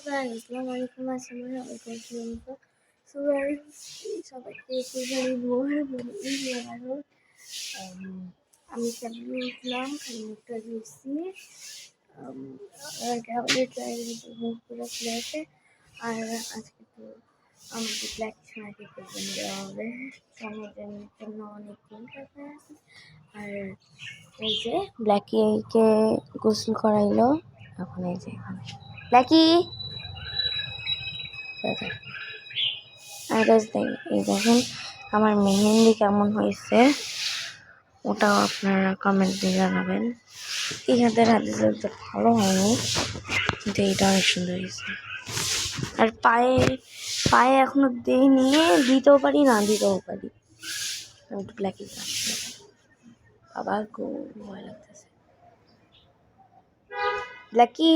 guys, Assalamualaikum warahmatullahi wabarakatuh. So guys, সবাইকে কুরবানি মোবারক। আমি কেবল উঠলাম, খালি মুখটা ধুয়েছি, আমাদের ড্রাইভার মুখ পুরো খুলে আছে। আর আজকে তো আমাদের ব্ল্যাক সোনাকে কুরবানি দেওয়া হবে, আমাদের জন্য অনেক দিন টাকা আছে। আর এই যে ব্ল্যাকিকে গোসল করাইলো, এখন এই যে ব্ল্যাকি আর এই দেখেন আমার মেহেন্দি কেমন হয়েছে, ওটাও আপনারা কমেন্ট দিয়ে জানাবেন। এই হাতের হাতে ভালো হয়নি, কিন্তু এইটা অনেক সুন্দর হয়েছে। আর পায়ে এখনো দিইনি, দিতেও পারি না দিতেও পারি। আমি একটু ব্ল্যাকি বাবা খুব ভয় লাগতেছে। ব্ল্যাকি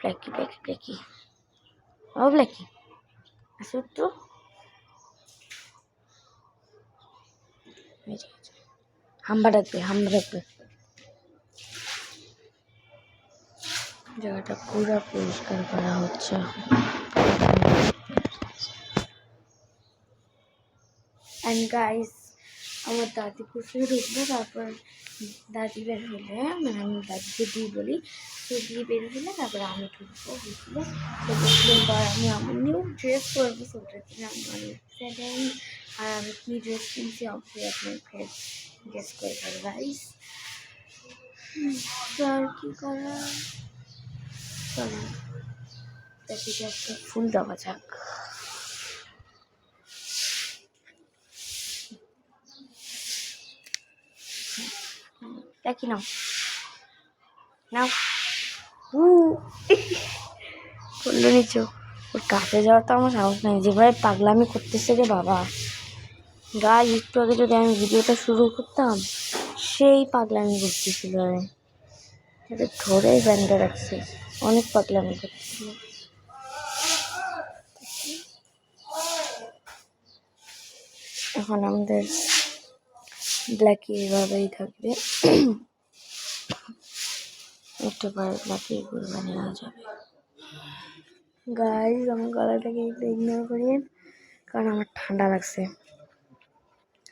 ব্ল্যাকি ব্ল্যাকি ব্ল্যাকি ও ব্ল্যাকি আসো তো। হাম্বা ডাকবে জায়গাটা পুরো পরিষ্কার করা হচ্ছে। অ্যান্ড গাইস, আমার দাদি কুসে ঢুকবে, তারপর দাদি বের হলে, মানে আমি দাদিকে দিই বলি, তো দিয়ে বের হলে তারপরে আমি ঢুকবো। বুঝলে তো বুঝলেন পর আমি নিউ ড্রেস করবো, সোটার জন্য আমি অনেক এক্সাইটেড। আর আমি কী ড্রেস কিনছি অবশ্যই আপনার গেস করে পারো গাইস। তো আর কী করা, চলো দাদিকে একটা ফুল দেওয়া যাক। দেখি নাও করলো নিচু। ওর কাছে যাওয়ার তো আমার সাহস নাই, যেভাবে পাগলামি করতেছে রে বাবা। গাছ একটু আগে যদি আমি ভিডিওটা শুরু করতাম, সেই পাগলামি করতেছিল, এটা ধরে ব্যান্ডে রাখছে, অনেক পাগলামি করতেছিল। এখন আমাদের ব্ল্যাকি এভাবেই থাকবে, একটু পরে ব্ল্যাকি কুরবানি নেওয়া যাবে। গাইস, আমার গলাটাকে একটু ইগনোর করিয়েন, কারণ আমার ঠান্ডা লাগছে,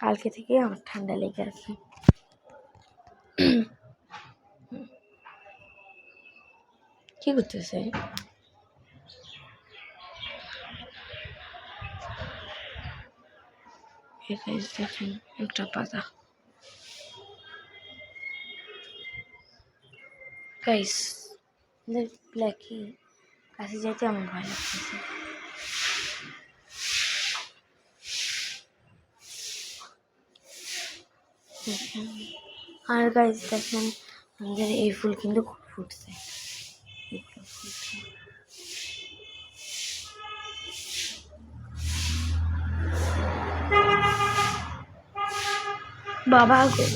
কালকে থেকে আমার ঠান্ডা লেগে আছে। কি করতেছে? দেখেন একটা পাতা। গাইস, ব্ল্যাকি কাছে যেতে আমার ভয় লাগতেছে। আর গাইস দেখেন, আমাদের এই ফুল কিন্তু খুব ফুটছে। বাবা গো,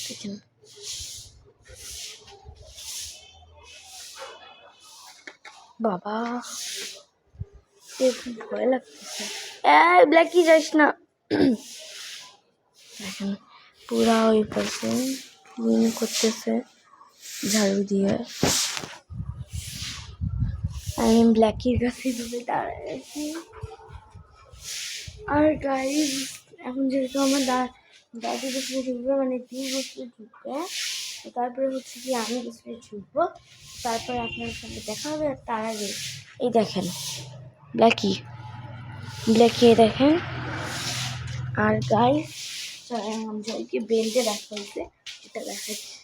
দেখেন বাবা, খুব ভয় লাগতেছে। ব্ল্যাকি যাস না। দেখেন পুরা ওই পাশে ক্লিন করতেছে ঝাড়ু দিয়ে। আমি ব্ল্যাকির কাছে ধরে দাঁড়ায় আছি। আর গাইস, এখন যেহেতু আমার দাদি গোসলে ঢুকবে, মানে দিদি গোসলে ঢুকবে, তারপরে হচ্ছে কি আমি গোসলে ঢুকবো, তারপরে আপনার সঙ্গে দেখা হবে। আর তার আগে এই দেখেন ব্ল্যাকি দেখেন। আর গাইস, জয়কে বেল্টে রাখা হয়েছে, এটা দেখাচ্ছি।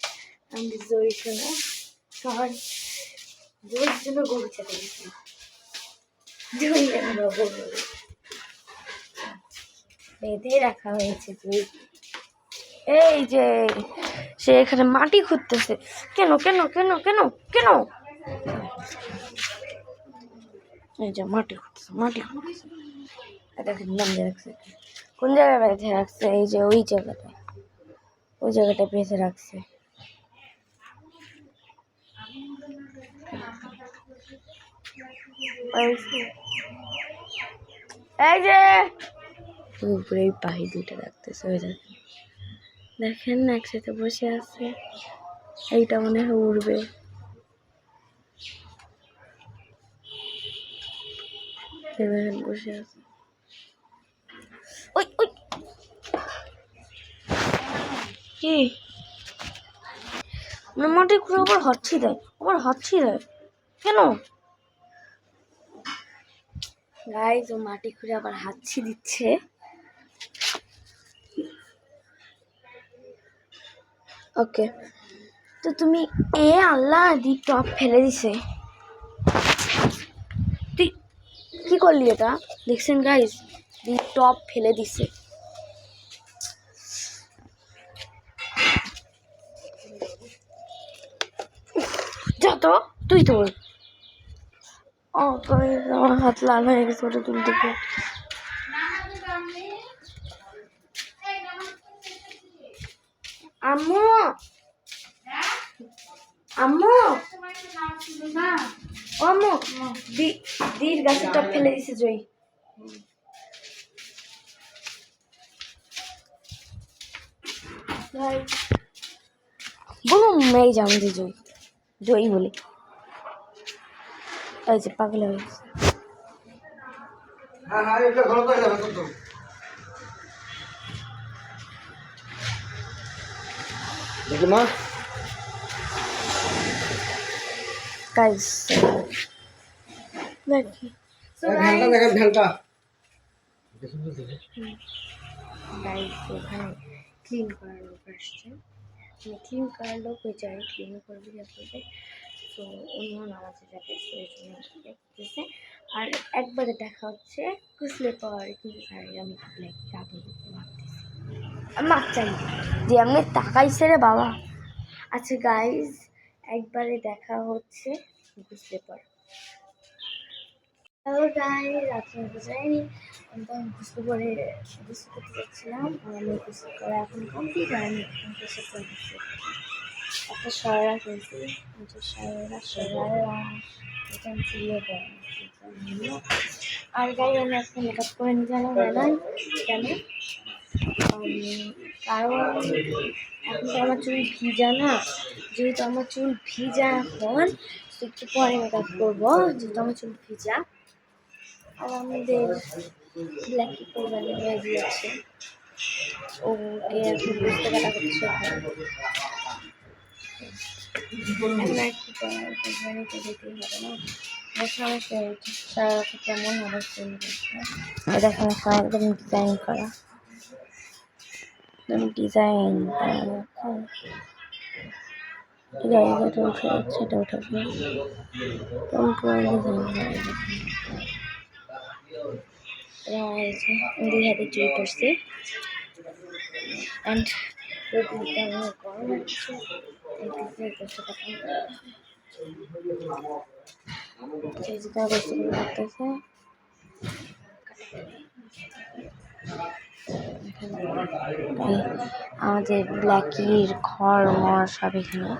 আমি জয়ীর জন্য জয়ীর জন্য গরু খেতে গেছি, জয়ী বেঁধে রাখা হয়েছে। এই যে সে এখানে মাটি খুঁড়তেছে, কেন কেন কেন কেন কেন? এই যে মাটি খুঁড়তেছে, দেখেন বেঁধে রাখছে। কোন জায়গায় বেঁধে রাখছে? এই যে ওই জায়গাটা বেঁধে রাখছে। এই যে উপরে পাহি দুইটা রাখতেছে, ওই দেখেন দেখেন একসাথে বসে আছে, এইটা মনে হয় উড়বে। বসে আছে, ওই ওই কি মাটি ঘুরে আবার হাঁচি দেয়, কেন গাইস? ও মাটি ঘুরে আবার হাঁচি দিচ্ছে। ওকে, তো তুমি আল্লাহ দি টপ ফেলে দিছে। তুই কি করলি এটা? দেখছেন গাইস, দি টপ ফেলে দিছে। যা তো, তুই তোল। ও গাইস, আমার হাত লাল হয়ে গেছে ওটা তুলতে গিয়ে। আম্মু আম্মু ও আম্মু, দির গাছের টপ ফেলে দিছে জয়ী। বলুন এই যে আমাদের জয়ী বলে, এই যে পাগল হয়ে গেছে। গাইস দেখি গাইস, ওখানে ক্লিন করার লোক আসছে, ক্লিন করার লোক ওই জায়গায় ক্লিন করবে যাতে। তো অন্য নামাজে যাবে, দেখতেছে। আর একবারে দেখা হচ্ছে কুসলে পর, কিন্তু স্যার আমি ভাবতেছি মাছ চাই যে আমি তাকাইছে রে বাবা। আচ্ছা গাইজ, একবারে দেখা হচ্ছে বুঝতে পর। হ্যালো গাইজ, আপনারা বুঝাইনি আমি তো বুঝতে পরে বুঝতে করতে যাচ্ছিলাম। আমি বুঝতে করে এখন কমপ্লিট হয়নি, একটা সরা করেছি, সরা আর গাই আমি আজকে মেকআপ করে নিয়ে জানো জানাই কেন? কারণ এখন তো আমার চুল ভিজা না, যেহেতু আমার চুল ভিজা এখন একটু পরে মেকআপ করবো, যেহেতু আমার চুল ভিজা। আর আমাদের ব্ল্যাকি কোরবানি হয়ে গিয়েছে, ওকে এখন বুঝতে কাটা করছে। এখন আর কি করার, কোরবানিতে যেতেই হবে না। সারা কেমন হবে দেখেন, একদম ডিজাইন করা, ডিজাইন জায়গাটা উঠে যাচ্ছে, এটা উঠে দুই হাতে চুরি করছে। অ্যান্ড গরম হচ্ছে, করতেছে। আমাদের ব্ল্যাকির ঘর মর সব এখানে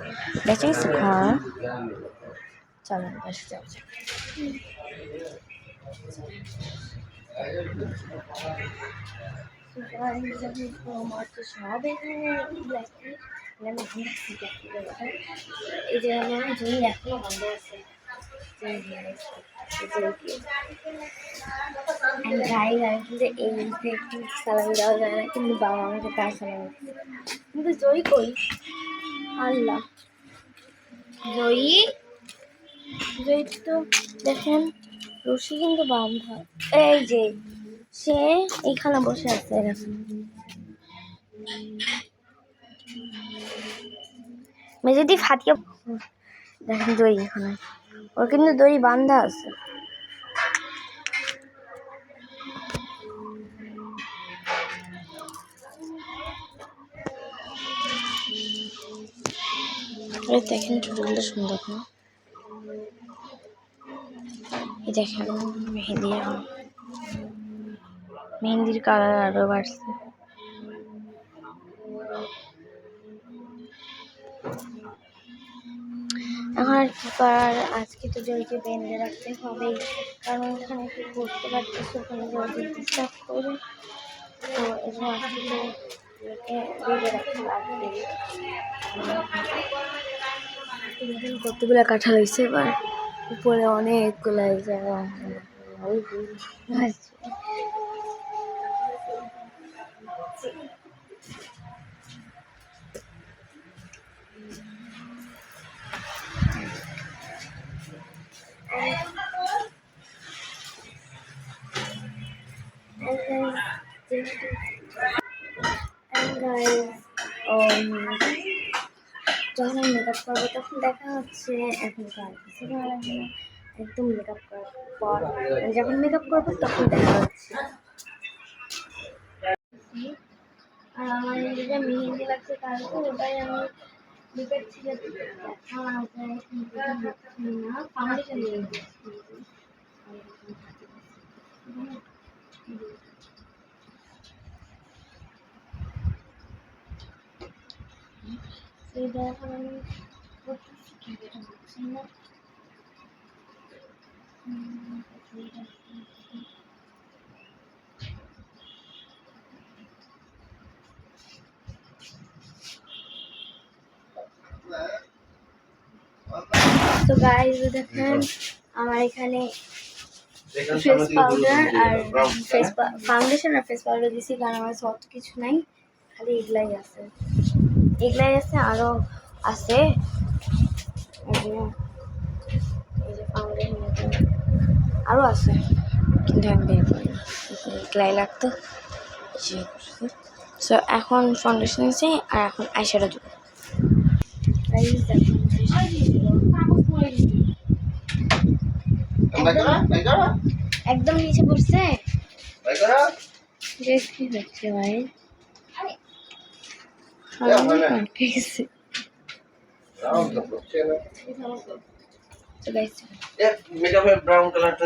বেঁচেছে ঘর। চলো বসে যাও। সব এখানে ব্ল্যাকি, এই যে আমার জমি এখনো বন্ধ আছে। কিন্তু এই একটু সালামি দেওয়া যায় না, কিন্তু বাবা আমাকে তার সালামি, কিন্তু জয়ী কই? আল্লাহ, জয়ী তো দেখেন রশি কিন্তু বাঁধা, এই যে সে এইখানে বসে আছে। মেজদি ফাটিয়ে দেখেন দড়ি, এখানে ওর কিন্তু দড়ি বাঁধা আছে। দেখেন চুলগুলো সুন্দর না? এই দেখেন মেহেন্দির কালার আরো বাড়ছে। এখন আর কি করার, আজকে তো জয়কে বেঁধে রাখতে হবে, কারণ এখানে একটু করতে পারতেছে, ওখানে জয়কে ডিস্টার্ব করবে। তো এখানে আজকে তো কতগুলা কাঁঠাল হয়েছে এবার, উপরে অনেকগুলা জায়গা। যখন আমি মেকআপ করবো তখন দেখা হচ্ছে। এখন আর কিছু ভালো লাগে না, একদম মেকআপ করার পর যখন মেকআপ করবো তখন দেখা হচ্ছে। আর আমার যেটা মেহেন্দি লাগছে কালকে, ওটাই আমি মেকআপ ছিল না, ফাউন্ডেশন দিয়ে সেইটা এখন আমি করতেছি, ক্যামেরা হচ্ছে না। তো গাইস দেখেন আমার এখানে ফেস পাউডার আর ফেস ফাউন্ডেশন আর ফেস পাউডার দিছি, কারণ আমার সফট কিছু নাই, খালি এগুলাই আছে। আরও আছে, এই যে ফাউন্ডেশন আরও আছে, কিন্তু আমি বের করি না, এগুলাই লাগতো। সো এখন ফাউন্ডেশন আছে আর এখন আইশ্যাডো দেবো। একদম নিচে পড়ছে। কি হচ্ছে ভাই? মেকআপের ব্রাউন কালারটা